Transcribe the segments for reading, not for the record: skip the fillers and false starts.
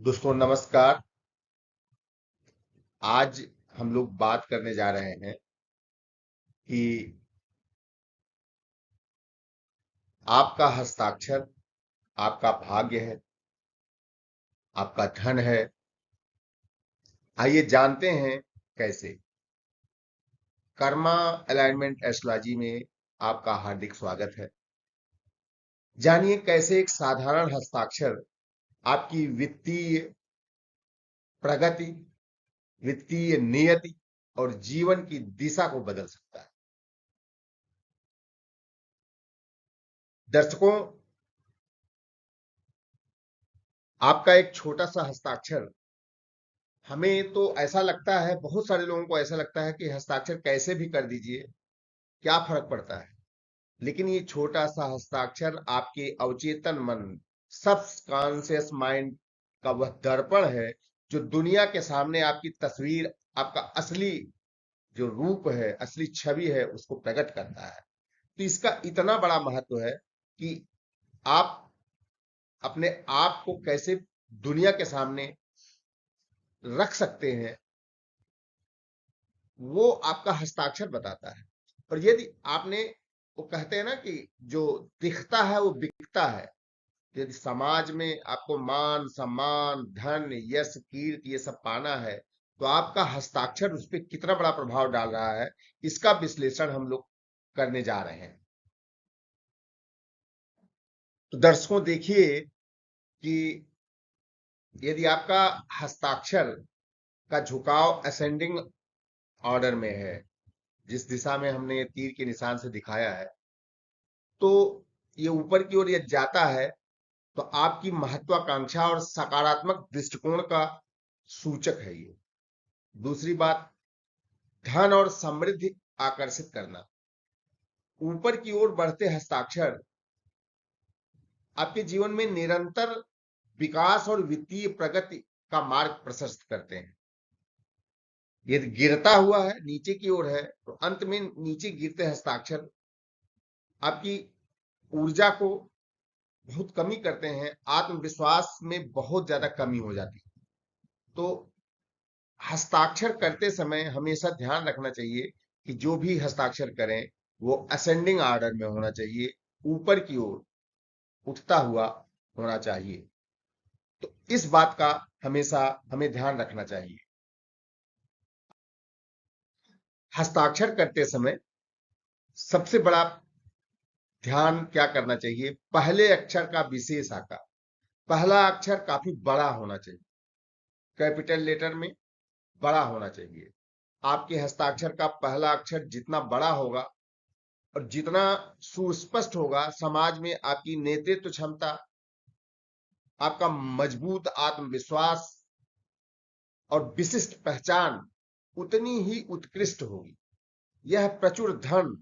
दोस्तों नमस्कार। आज हम लोग बात करने जा रहे हैं कि आपका हस्ताक्षर आपका भाग्य है, आपका धन है। आइए जानते हैं कैसे। कर्मा अलाइनमेंट एस्ट्रोलॉजी में आपका हार्दिक स्वागत है। जानिए कैसे एक साधारण हस्ताक्षर आपकी वित्तीय प्रगति, वित्तीय नियति और जीवन की दिशा को बदल सकता है। दर्शकों, आपका एक छोटा सा हस्ताक्षर, हमें तो ऐसा लगता है, बहुत सारे लोगों को ऐसा लगता है कि हस्ताक्षर कैसे भी कर दीजिए, क्या फर्क पड़ता है। लेकिन ये छोटा सा हस्ताक्षर आपके अवचेतन मन, सबकॉन्शियस माइंड का वह दर्पण है जो दुनिया के सामने आपकी तस्वीर, आपका असली जो रूप है, असली छवि है, उसको प्रकट करता है। तो इसका इतना बड़ा महत्व है कि आप अपने आप को कैसे दुनिया के सामने रख सकते हैं, वो आपका हस्ताक्षर बताता है। और यदि आपने, वो कहते हैं ना कि जो दिखता है वो बिकता है। यदि समाज में आपको मान सम्मान, धन, यश, कीर्ति ये सब पाना है, तो आपका हस्ताक्षर उस पर कितना बड़ा प्रभाव डाल रहा है, इसका विश्लेषण हम लोग करने जा रहे हैं। तो दर्शकों देखिए कि यदि आपका हस्ताक्षर का झुकाव असेंडिंग ऑर्डर में है, जिस दिशा में हमने तीर के निशान से दिखाया है, तो ये ऊपर की ओर ये जाता है, तो आपकी महत्वाकांक्षा और सकारात्मक दृष्टिकोण का सूचक है ये। दूसरी बात, धन और समृद्धि आकर्षित करना। ऊपर की ओर बढ़ते हस्ताक्षर आपके जीवन में निरंतर विकास और वित्तीय प्रगति का मार्ग प्रशस्त करते हैं। यदि गिरता हुआ है, नीचे की ओर है, तो अंत में नीचे गिरते हस्ताक्षर आपकी ऊर्जा को बहुत कमी करते हैं, आत्मविश्वास में बहुत ज्यादा कमी हो जाती है। तो हस्ताक्षर करते समय हमेशा ध्यान रखना चाहिए कि जो भी हस्ताक्षर करें वो असेंडिंग ऑर्डर में होना चाहिए, ऊपर की ओर उठता हुआ होना चाहिए। तो इस बात का हमेशा हमें ध्यान रखना चाहिए। हस्ताक्षर करते समय सबसे बड़ा ध्यान क्या करना चाहिए, पहले अक्षर का विशेष आकार। पहला अक्षर काफी बड़ा होना चाहिए, कैपिटल लेटर में बड़ा होना चाहिए। आपके हस्ताक्षर का पहला अक्षर जितना बड़ा होगा और जितना सुस्पष्ट होगा, समाज में आपकी नेतृत्व क्षमता, आपका मजबूत आत्मविश्वास और विशिष्ट पहचान उतनी ही उत्कृष्ट होगी। यह प्रचुर धन,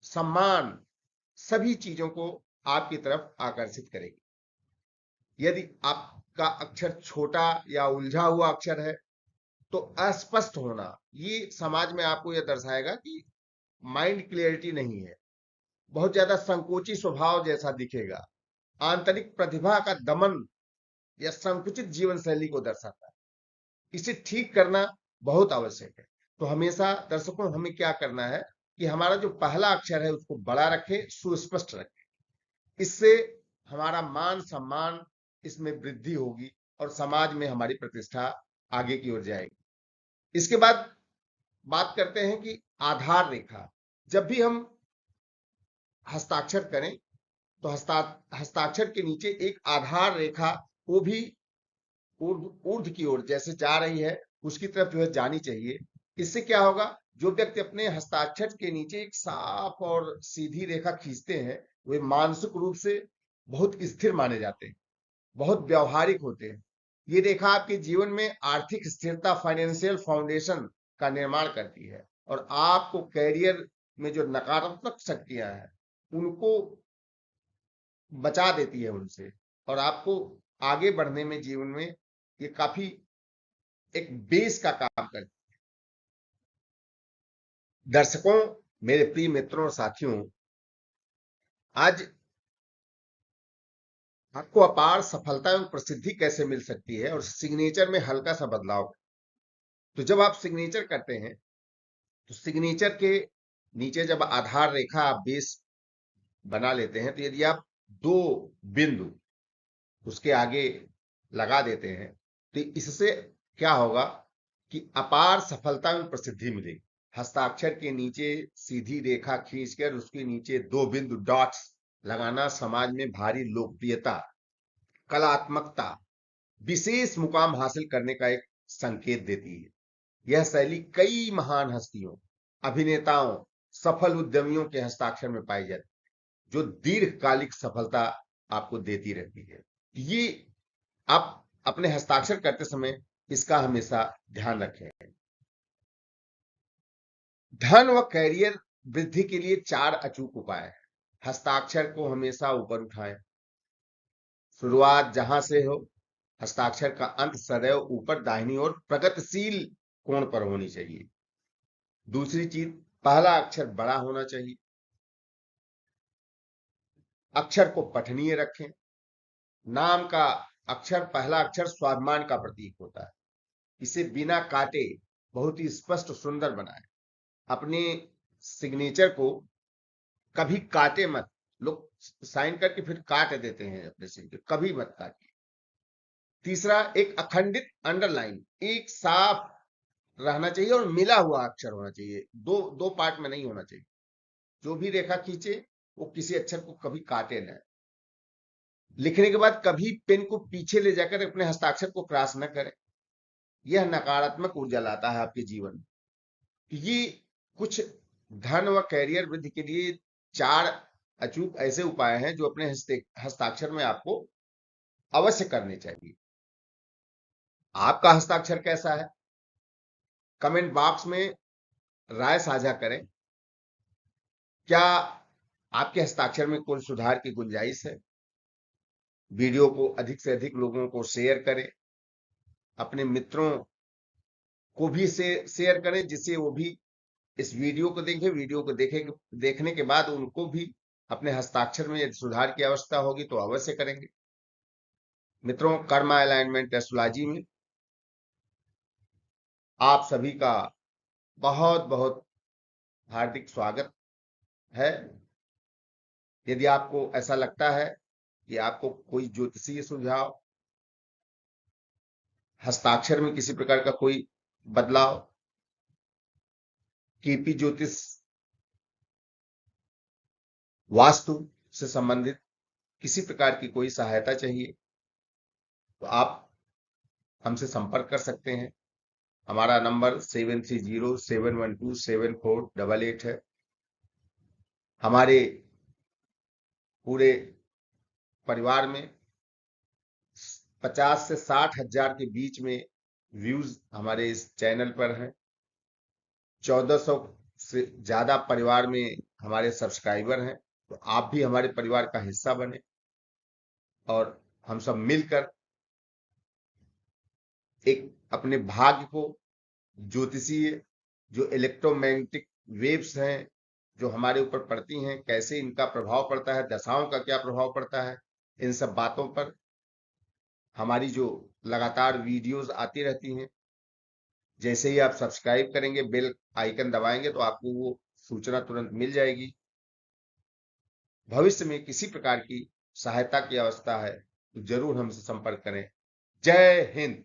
सम्मान, सभी चीजों को आपकी तरफ आकर्षित करेगी। यदि आपका अक्षर छोटा या उलझा हुआ अक्षर है, तो अस्पष्ट होना ये समाज में आपको यह दर्शाएगा कि माइंड क्लियरिटी नहीं है, बहुत ज्यादा संकोची स्वभाव जैसा दिखेगा। आंतरिक प्रतिभा का दमन या संकुचित जीवन शैली को दर्शाता है। इसे ठीक करना बहुत आवश्यक है। तो हमेशा दर्शकों हमें क्या करना है कि हमारा जो पहला अक्षर है उसको बड़ा रखें, सुस्पष्ट रखें। इससे हमारा मान सम्मान इसमें वृद्धि होगी और समाज में हमारी प्रतिष्ठा आगे की ओर जाएगी। इसके बाद बात करते हैं कि आधार रेखा। जब भी हम हस्ताक्षर करें, तो हस्ताक्षर के नीचे एक आधार रेखा, वो भी ऊर्ध्व की ओर जैसे जा रही है, उसकी तरफ जो है जानी चाहिए। इससे क्या होगा, जो व्यक्ति अपने हस्ताक्षर के नीचे एक साफ और सीधी रेखा खींचते हैं, वे मानसिक रूप से बहुत स्थिर माने जाते हैं, बहुत व्यवहारिक होते हैं। ये रेखा आपके जीवन में आर्थिक स्थिरता, फाइनेंशियल फाउंडेशन का निर्माण करती है और आपको कैरियर में जो नकारात्मक शक्तियां हैं उनको बचा देती है उनसे, और आपको आगे बढ़ने में जीवन में ये काफी एक बेस का काम करती है। दर्शकों, मेरे प्रिय मित्रों और साथियों, आज आपको अपार सफलता एवं प्रसिद्धि कैसे मिल सकती है और सिग्नेचर में हल्का सा बदलाव। तो जब आप सिग्नेचर करते हैं तो सिग्नेचर के नीचे जब आधार रेखा आप बेस बना लेते हैं, तो यदि आप 2 बिंदु उसके आगे लगा देते हैं तो इससे क्या होगा कि अपार सफलता एवं प्रसिद्धि मिलेगी। हस्ताक्षर के नीचे सीधी रेखा खींचकर उसके नीचे 2 बिंदु डॉट्स लगाना समाज में भारी लोकप्रियता, कलात्मकता, विशेष मुकाम हासिल करने का एक संकेत देती है। यह शैली कई महान हस्तियों, अभिनेताओं, सफल उद्यमियों के हस्ताक्षर में पाई जाती है, जो दीर्घकालिक सफलता आपको देती रहती है। ये आप अपने हस्ताक्षर करते समय इसका हमेशा ध्यान रखें। धन व कैरियर वृद्धि के लिए 4 अचूक उपाय हैं। हस्ताक्षर को हमेशा ऊपर उठाएं। शुरुआत जहां से हो, हस्ताक्षर का अंत सदैव ऊपर दाहिनी ओर प्रगतिशील कोण पर होनी चाहिए। दूसरी चीज, पहला अक्षर बड़ा होना चाहिए। अक्षर को पठनीय रखें। नाम का अक्षर, पहला अक्षर स्वाभिमान का प्रतीक होता है। इसे बिना काटे बहुत ही स्पष्ट सुंदर बनाएं। अपने सिग्नेचर को कभी काटे मत। लोग साइन करके फिर काट देते हैं अपने सिग्नेचर, कभी मत काटिए। तीसरा, एक अखंडित अंडरलाइन, एक साफ रहना चाहिए और मिला हुआ अक्षर होना चाहिए। दो पार्ट में नहीं होना चाहिए। जो भी रेखा खींचे वो किसी अक्षर को कभी काटे न। लिखने के बाद कभी पेन को पीछे ले जाकर अपने हस्ताक्षर को क्रॉस न करें। यह नकारात्मक ऊर्जा लाता है आपके जीवन में। ये कुछ धन व कैरियर वृद्धि के लिए 4 अचूक ऐसे उपाय हैं जो अपने हस्ताक्षर में आपको अवश्य करने चाहिए। आपका हस्ताक्षर कैसा है? कमेंट बॉक्स में राय साझा करें। क्या आपके हस्ताक्षर में कोई सुधार की गुंजाइश है? वीडियो को अधिक से अधिक लोगों को शेयर करें। अपने मित्रों को भी शेयर करें, जिससे वो भी इस वीडियो को देखें। वीडियो को देखने के बाद उनको भी अपने हस्ताक्षर में यदि सुधार की आवश्यकता होगी तो अवश्य करेंगे। मित्रों, कर्मा अलाइनमेंट एस्ट्रोलॉजी में आप सभी का बहुत बहुत हार्दिक स्वागत है। यदि आपको ऐसा लगता है कि आपको कोई ज्योतिषीय सुझाव, हस्ताक्षर में किसी प्रकार का कोई बदलाव, केपी ज्योतिष, वास्तु से संबंधित किसी प्रकार की कोई सहायता चाहिए तो आप हमसे संपर्क कर सकते हैं। हमारा नंबर 7307127488 है। हमारे पूरे परिवार में 50 से 60 हजार के बीच में व्यूज हमारे इस चैनल पर हैं। 1400 से ज्यादा परिवार में हमारे सब्सक्राइबर हैं। तो आप भी हमारे परिवार का हिस्सा बने और हम सब मिलकर एक अपने भाग्य को, ज्योतिषीय जो इलेक्ट्रोमैग्नेटिक वेव्स हैं जो हमारे ऊपर पड़ती हैं, कैसे इनका प्रभाव पड़ता है, दशाओं का क्या प्रभाव पड़ता है, इन सब बातों पर हमारी जो लगातार वीडियोस आती रहती हैं। जैसे ही आप सब्सक्राइब करेंगे, बेल आइकन दबाएंगे तो आपको वो सूचना तुरंत मिल जाएगी। भविष्य में किसी प्रकार की सहायता की आवश्यकता है तो जरूर हमसे संपर्क करें। जय हिंद।